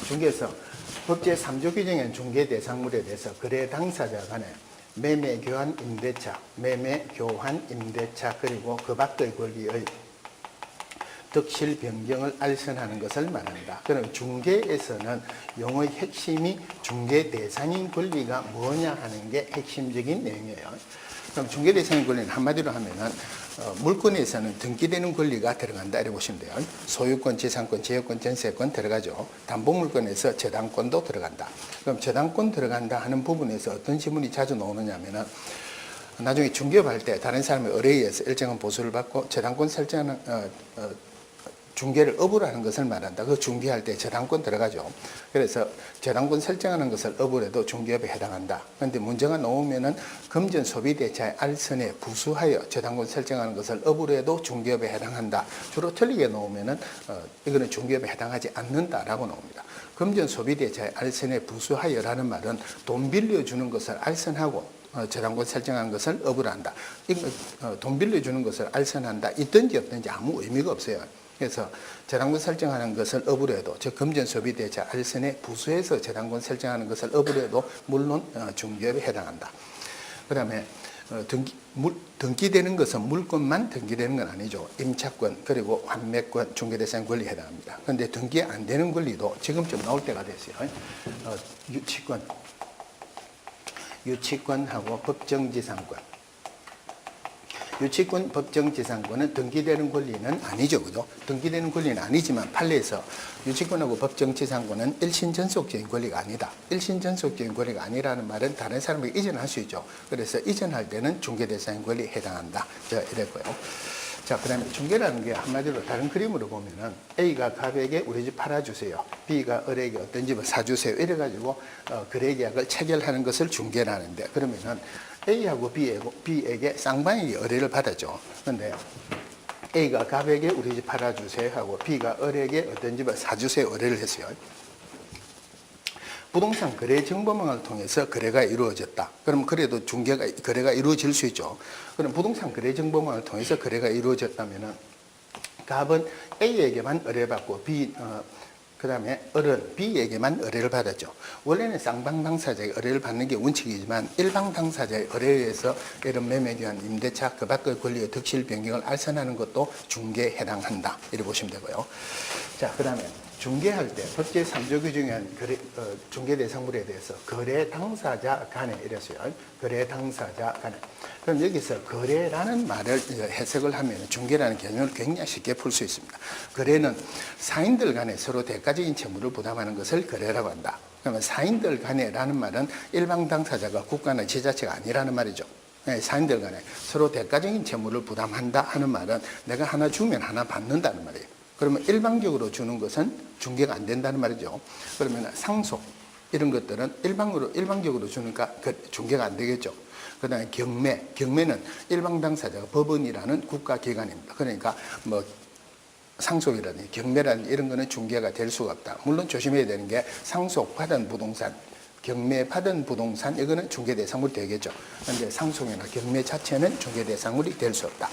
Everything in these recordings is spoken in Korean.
중개에서 법제 3조 규정엔 중개 대상물에 대해서 거래 당사자 간에 매매 교환 임대차, 매매 교환 임대차 그리고 그 밖의 권리의 득실 변경을 알선하는 것을 말한다. 그럼 중개에서는 용어의 핵심이 중개 대상인 권리가 뭐냐 하는 게 핵심적인 내용이에요. 그럼 중개 대상인 권리는 한마디로 하면은 물권에서는 등기되는 권리가 들어간다 이렇게 보시면 돼요. 소유권, 재산권, 제어권, 전세권 들어가죠. 담보물권에서 저당권도 들어간다. 그럼 저당권 들어간다 하는 부분에서 어떤 질문이 자주 나오느냐면은 나중에 중개업할 때 다른 사람의 의뢰에 의해서 일정한 보수를 받고 저당권 설정하는 중개를 업으로 하는 것을 말한다. 그 중개할 때 저당권 들어가죠. 그래서 저당권 설정하는 것을 업으로 해도 중개업에 해당한다. 그런데 문제가 나오면은 금전 소비대차의 알선에 부수하여 저당권 설정하는 것을 업으로 해도 중개업에 해당한다. 주로 틀리게 나오면은 이거는 중개업에 해당하지 않는다라고 나옵니다. 금전 소비대차의 알선에 부수하여라는 말은 돈 빌려주는 것을 알선하고 저당권 설정한 것을 업으로 한다. 돈 빌려주는 것을 알선한다. 있든지 없든지 아무 의미가 없어요. 그래서 저당권 설정하는 것을 업으로 해도 즉 금전 소비대차 알선에 부수해서 저당권 설정하는 것을 업으로 해도 물론 중개업에 해당한다. 그 다음에 등기되는 것은 물권만 등기되는 건 아니죠. 임차권 그리고 환매권 중개대상 권리에 해당합니다. 그런데 등기 안 되는 권리도 지금쯤 나올 때가 됐어요. 유치권하고 법정지상권. 유치권, 법정지상권은 등기되는 권리는 아니죠. 그죠? 등기되는 권리는 아니지만 판례에서 유치권하고 법정지상권은 일신전속적인 권리가 아니다. 일신전속적인 권리가 아니라는 말은 다른 사람에게 이전할 수 있죠. 그래서 이전할 때는 중개대상인 권리에 해당한다. 자, 이랬고요. 자, 그 다음에 중개라는 게 한마디로 다른 그림으로 보면은 A가 갑에게 우리 집 팔아주세요. B가 을에게 어떤 집을 사주세요. 이래가지고 거래계약을 체결하는 것을 중개라는데 그러면은 A하고 B에게 쌍방에게 의뢰를 받았죠. 그런데 A가 갑에게 우리 집 팔아주세요 하고 B가 을에게 어떤 집을 사주세요 의뢰를 했어요. 부동산 거래 정보망을 통해서 거래가 이루어졌다. 그럼 그래도 거래가 이루어질 수 있죠. 그럼 부동산 거래 정보망을 통해서 거래가 이루어졌다면은 갑은 A에게만 의뢰받고 그다음에 을은 B에게만 의뢰를 받았죠. 원래는 쌍방 당사자의 의뢰를 받는 게 원칙이지만 일방 당사자의 의뢰에 의해서 이런 매매교환, 임대차, 그 밖의 권리의 득실 변경을 알선하는 것도 중개에 해당한다. 이렇게 보시면 되고요. 자, 그다음에 중개할 때 법제 3조 규정에 한 중개 대상물에 대해서 거래 당사자 간에 이랬어요. 거래 당사자 간에. 그럼 여기서 거래라는 말을 해석을 하면 중개라는 개념을 굉장히 쉽게 풀 수 있습니다. 거래는 사인들 간에 서로 대가적인 채무를 부담하는 것을 거래라고 한다. 그러면 사인들 간에라는 말은 일방 당사자가 국가나 지자체가 아니라는 말이죠. 사인들 간에 서로 대가적인 채무를 부담한다 하는 말은 내가 하나 주면 하나 받는다는 말이에요. 그러면 일방적으로 주는 것은 중개가 안 된다는 말이죠. 그러면 상속 이런 것들은 일방적으로 주니까 중개가 안 되겠죠. 그 다음에 경매는 일방 당사자가 법원이라는 국가기관입니다. 그러니까 뭐 상속이라든지 경매라든지 이런 거는 중개가 될 수가 없다. 물론 조심해야 되는 게 상속받은 부동산, 경매받은 부동산 이거는 중개대상물이 되겠죠. 그런데 상속이나 경매 자체는 중개대상물이 될 수 없다.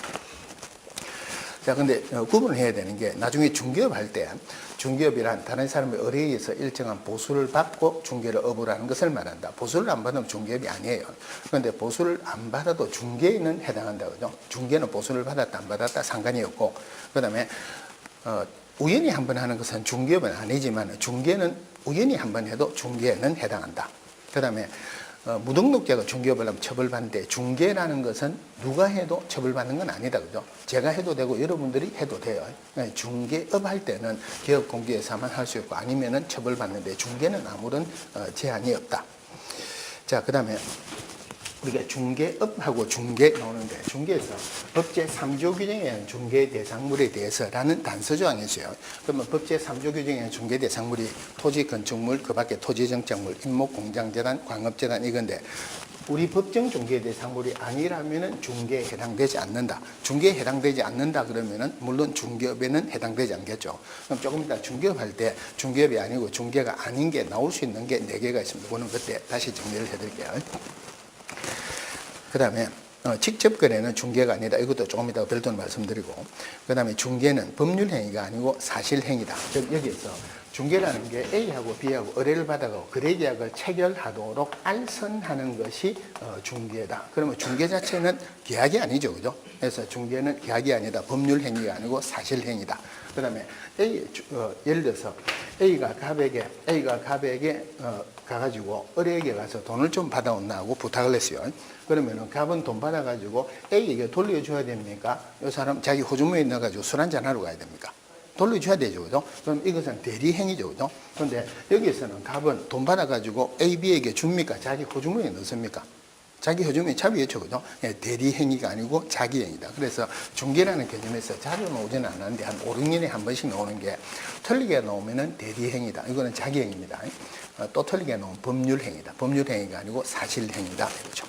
자, 근데 구분을 해야 되는 게 나중에 중개업 할 때 중개업이란 다른 사람의 의뢰에 의해서 일정한 보수를 받고 중개를 업으로 하는 것을 말한다. 보수를 안 받으면 중개업이 아니에요. 그런데 보수를 안 받아도 중개에는 해당한다. 그죠? 중개는 보수를 받았다 안 받았다 상관이 없고 그다음에 우연히 한번 하는 것은 중개업은 아니지만 중개는 우연히 한번 해도 중개에는 해당한다. 그다음에 무등록자가 중개업을 하면 처벌받는데 중개라는 것은 누가 해도 처벌받는 건 아니다. 그죠? 제가 해도 되고 여러분들이 해도 돼요. 중개업 할 때는 개업공개에서만 할 수 있고 아니면은 처벌받는데 중개는 아무런 제한이 없다. 자, 그 다음에 우리가 중개업하고 중개 나오는데 중개에서 법제 3조 규정에 의한 중개 대상물에 대해서라는 단서 조항이 있어요. 그러면 법제 3조 규정에 의한 중개 대상물이 토지 건축물, 그 밖에 토지 정착물, 임목 공장재단, 광업재단 이건데 우리 법정 중개 대상물이 아니라면은 중개에 해당되지 않는다. 중개에 해당되지 않는다 그러면은 물론 중개업에는 해당되지 않겠죠. 그럼 조금 이따 중개업 할 때 중개업이 아니고 중개가 아닌 게 나올 수 있는 게 4개가 있습니다. 그거는 그때 다시 정리를 해드릴게요. 그 다음에 직접 거래는 중개가 아니다. 이것도 조금 이따 별도로 말씀드리고 그 다음에 중개는 법률 행위가 아니고 사실 행위다. 즉 여기에서 중개라는 게 A하고 B하고 의뢰를 받아가고 거래계약을 체결하도록 알선하는 것이 중개다. 그러면 중개 자체는 계약이 아니죠, 그죠? 그래서 중개는 계약이 아니다. 법률 행위가 아니고 사실 행위다. 그다음에 예를 들어서 A가 갑에게 가가지고 의뢰에게 가서 돈을 좀 받아온나 하고 부탁을 했어요. 그러면은 갑은 돈 받아가지고 A에게 돌려줘야 됩니까? 이 사람 자기 호주머니에 넣어가지고 술 한잔 하러 가야 됩니까? 돌려줘야 되죠, 그죠? 그럼 이것은 대리행위죠, 그죠? 그런데 여기서는 갑은 돈 받아가지고 A, B에게 줍니까? 자기 호주머니에 넣습니까? 자기 호주머니에 차비했죠, 그죠? 대리행위가 아니고 자기행위다. 그래서 중개라는 개념에서 자주 나오지는 않았는데 한 5, 6년에 한 번씩 나오는 게 틀리게 나오면은 대리행위다. 이거는 자기행위입니다. 또 틀리게 나오면 법률행위다. 법률행위가 아니고 사실행위다. 그렇죠?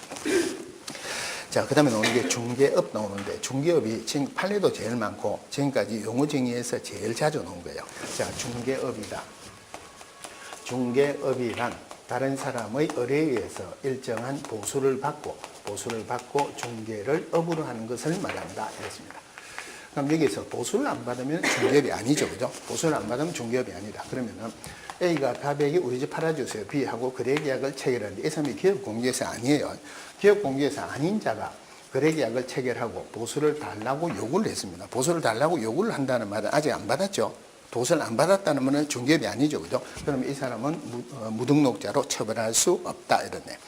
자, 그 다음에 나오는 게 중개업 나오는데, 중개업이 지금 판례도 제일 많고, 지금까지 용어 정의에서 제일 자주 나온 거예요. 자, 중개업이다. 중개업이란 다른 사람의 의뢰에 의해서 일정한 보수를 받고 중개를 업으로 하는 것을 말한다. 이랬습니다. 그럼 여기서 보수를 안 받으면 중개업이 아니죠. 그죠? 보수를 안 받으면 중개업이 아니다. 그러면은 A가 갑에게 우리 집 팔아주세요. B하고 거래계약을 체결하는데 이 사람이 기업공개에서 아니에요. 기업공개에서 아닌 자가 거래계약을 체결하고 보수를 달라고 요구를 했습니다. 보수를 달라고 요구를 한다는 말은 아직 안 받았죠. 보수를 안 받았다는 말은 중개업이 아니죠. 그죠? 그럼 이 사람은 무등록자로 처벌할 수 없다. 이러네.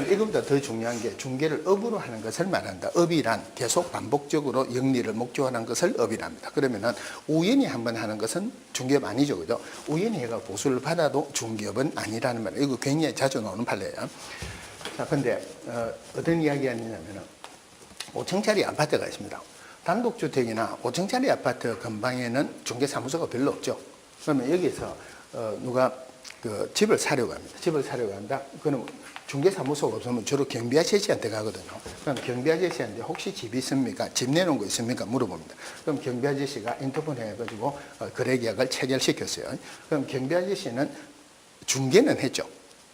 이것보다 더 중요한 게 중개를 업으로 하는 것을 말한다. 업이란 계속 반복적으로 영리를 목적하는 것을 업이랍니다. 그러면은 우연히 한번 하는 것은 중개업 아니죠, 그죠? 우연히 해가 보수를 받아도 중개업은 아니라는 말이에요. 이거 굉장히 자주 나오는 판례예요. 자, 근데 어떤 이야기가 있냐면은 5층짜리 아파트가 있습니다. 단독주택이나 5층짜리 아파트 근방에는 중개사무소가 별로 없죠. 그러면 여기서 누가 그 집을 사려고 합니다. 집을 사려고 한다. 그럼 중개사무소가 없으면 주로 경비 아저씨한테 가거든요. 그럼 경비 아저씨한테 혹시 집 있습니까? 집 내놓은 거 있습니까? 물어봅니다. 그럼 경비 아저씨가 인터폰 해가지고 거래계약을 체결시켰어요. 그럼 경비 아저씨는 중개는 했죠.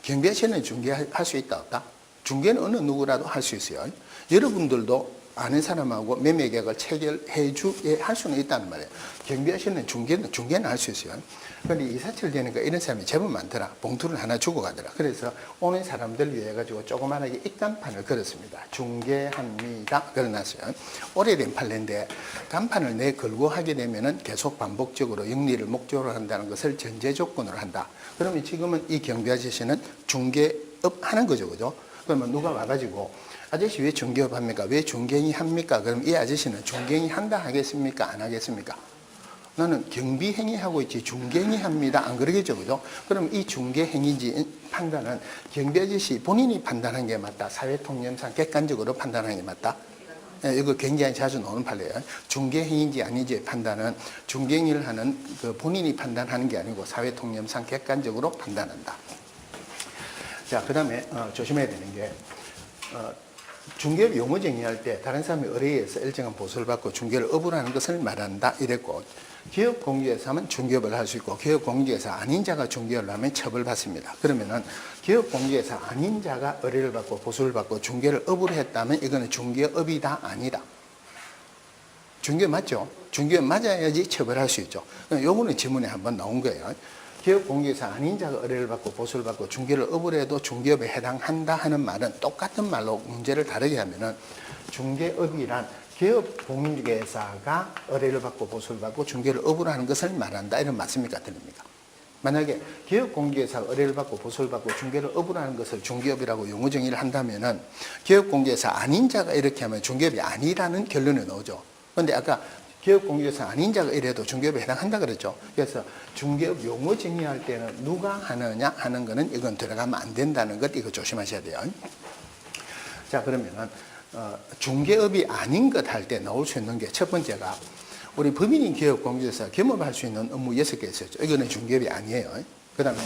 경비 아저씨는 중개할 수 있다 없다? 중개는 어느 누구라도 할 수 있어요. 여러분들도 아는 사람하고 매매계약을 체결해 할 수는 있다는 말이에요. 경비하시는 중개는 할 수 있어요. 그런데 이사철 되니까 이런 사람이 제법 많더라. 봉투를 하나 주고 가더라. 그래서 오는 사람들 위해 가지고 조그만하게 입간판을 걸었습니다. 중개합니다. 걸어놨어요. 오래된 판례인데 간판을 내 걸고 하게 되면은 계속 반복적으로 영리를 목적으로 한다는 것을 전제 조건으로 한다. 그러면 지금은 이 경비 아저씨는 중개업 하는 거죠, 그죠? 그러면 누가 와가지고 아저씨 왜 중개업 합니까? 왜 중개행위 합니까? 그럼 이 아저씨는 중개행위 한다 하겠습니까? 안 하겠습니까? 나는 경비행위 하고 있지 중개행위 합니다. 안 그러겠죠, 그죠? 그럼 이 중개행위인지 판단은 경비 아저씨 본인이 판단한 게 맞다. 사회통념상 객관적으로 판단하는 게 맞다. 이거 굉장히 자주 나오는 판례예요. 중개행위인지 아닌지 판단은 중개행위를 하는 그 본인이 판단하는 게 아니고 사회통념상 객관적으로 판단한다. 자, 그 다음에 조심해야 되는 게 중개업 용어 정의할 때 다른 사람의 의뢰에서 일정한 보수를 받고 중개를 업으로 하는 것을 말한다 이랬고, 기업공개에서 하면 중개업을 할 수 있고 기업공개에서 아닌 자가 중개업을 하면 처벌받습니다. 그러면은 기업공개에서 아닌 자가 의뢰를 받고 보수를 받고 중개를 업으로 했다면 이거는 중개업이다 아니다? 중개업 맞죠? 중개업 맞아야지 처벌할 수 있죠. 요거는 지문에 한번 나온 거예요. 기업공개에서 아닌 자가 의뢰를 받고 보수를 받고 중개를 업으로 해도 중개업에 해당한다 하는 말은 똑같은 말로 문제를 다르게 하면은 중개업이란 기업공개사가 의뢰를 받고 보수를 받고 중개를 업으로 하는 것을 말한다. 이런 맞습니까? 틀립니까? 만약에 기업공개사가 의뢰를 받고 보수를 받고 중개를 업으로 하는 것을 중개업이라고 용어 정의를 한다면은 기업공개사 아닌 자가 이렇게 하면 중개업이 아니라는 결론이 나오죠. 그런데 아까 기업공개사 아닌 자가 이래도 중개업에 해당한다 그랬죠. 그래서 중개업 용어 정의할 때는 누가 하느냐 하는 거는 이건 들어가면 안 된다는 것 이거 조심하셔야 돼요. 자, 그러면은 중개업이 아닌 것 할 때 나올 수 있는 게 첫 번째가 우리 법인인 기업공개사 겸업할 수 있는 업무 6개 있었죠. 이거는 중개업이 아니에요. 그 다음에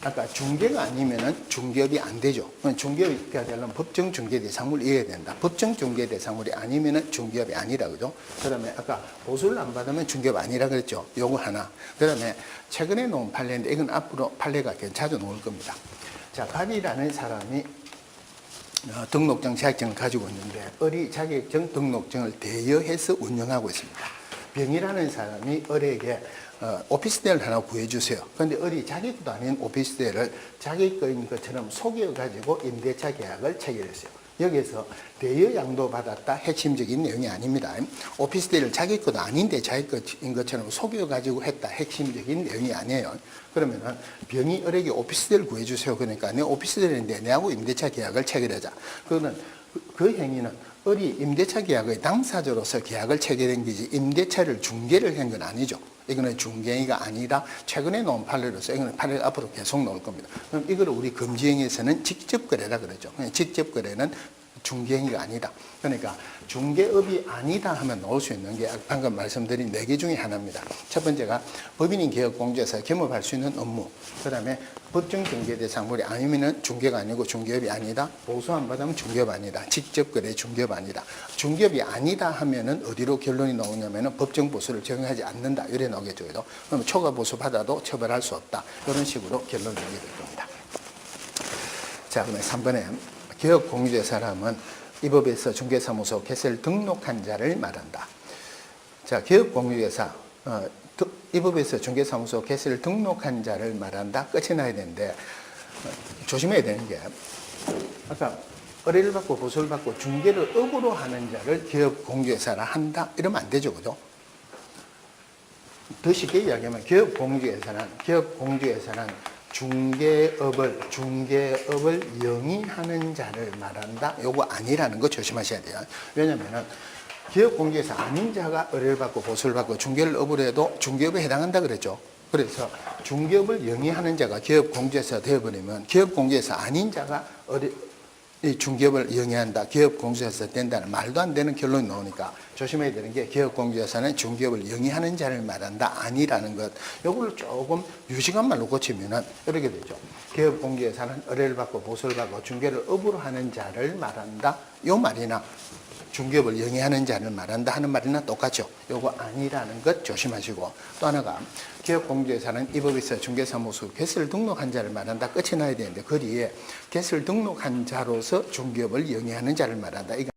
아까 중개가 아니면은 중개업이 안 되죠. 중개업이 되려면 법정 중개대상물이 이어야 된다. 법정 중개대상물이 아니면은 중개업이 아니라 그죠. 그 다음에 아까 보수를 안 받으면 중개업 아니라 그랬죠. 요거 하나. 그 다음에 최근에 놓은 판례인데 이건 앞으로 판례가 자주 나올 겁니다. 자, 갑이라는 사람이 등록증 자격증을 가지고 있는데 어리 자격증 등록증을 대여해서 운영하고 있습니다. 병이라는 사람이 을에게 오피스텔을 하나 구해주세요. 근데 을이 자기 것도 아닌 오피스텔을 자기 거인 것처럼 속여가지고 임대차 계약을 체결했어요. 여기서 대여 양도 받았다 핵심적인 내용이 아닙니다. 오피스텔을 자기 것도 아닌데 자기 것인 것처럼 속여가지고 했다 핵심적인 내용이 아니에요. 그러면은 병이 을에게 오피스텔을 구해주세요. 그러니까 내 오피스텔인데 내하고 임대차 계약을 체결하자. 그거는 그 행위는 을이 임대차 계약의 당사자로서 계약을 체결한 거지 임대차를 중개를 한 건 아니죠. 이거는 중개가 아니라 최근에 놓은 판례로서 이거는 판례 앞으로 계속 나올 겁니다. 그럼 이걸 우리 금지행위에서는 직접 거래라 그러죠. 직접 거래는 중개행위가 아니다. 그러니까 중개업이 아니다 하면 나올 수 있는 게 방금 말씀드린 4개 중에 하나입니다. 첫 번째가 법인인 개업공제에서 겸업할 수 있는 업무. 그 다음에 법정 중개 대상물이 아니면은 중개가 아니고 중개업이 아니다. 보수 안 받으면 중개업 아니다. 직접 거래 중개업 아니다. 중개업이 아니다 하면은 어디로 결론이 나오냐면은 법정 보수를 적용하지 않는다. 이래 나오겠죠. 그럼 초과 보수 받아도 처벌할 수 없다. 이런 식으로 결론을 내게 될 겁니다. 자, 그러면 3번에 개업공유의 사람은 이 법에서 중개사무소 개설 등록한 자를 말한다. 자, 개업공유회사 이 법에서 중개사무소 개설 등록한 자를 말한다. 끝이 나야 되는데 조심해야 되는 게 아까 의뢰를 받고 보수를 받고 중개를 업으로 하는 자를 개업공유회사라 한다. 이러면 안 되죠, 그죠? 더 쉽게 이야기하면 개업공유회사는 중개업을 영위하는 자를 말한다. 요거 아니라는 거 조심하셔야 돼요. 왜냐면은 기업공개에서 아닌 자가 의뢰를 받고 보수를 받고 중개를 업으로 해도 중개업에 해당한다 그랬죠. 그래서 중개업을 영위하는 자가 기업공개에서 되어버리면 기업공개에서 아닌 자가 이 중개업을 영위한다. 기업공개에서 된다는 말도 안 되는 결론이 나오니까 조심해야 되는 게 기업공개에서는 중개업을 영위하는 자를 말한다. 아니라는 것. 요걸 조금 유식한 말로 고치면은 이렇게 되죠. 기업공개에서는 의뢰를 받고 보수를 받고 중개를 업으로 하는 자를 말한다. 요 말이나 중개업을 영위하는 자를 말한다 하는 말이나 똑같죠. 요거 아니라는 것 조심하시고 또 하나가 기업공개에서는 이 법에서 중개사무소 개설 등록한 자를 말한다. 끝이 나야 되는데 그 뒤에 개설 등록한 자로서 중개업을 영위하는 자를 말한다.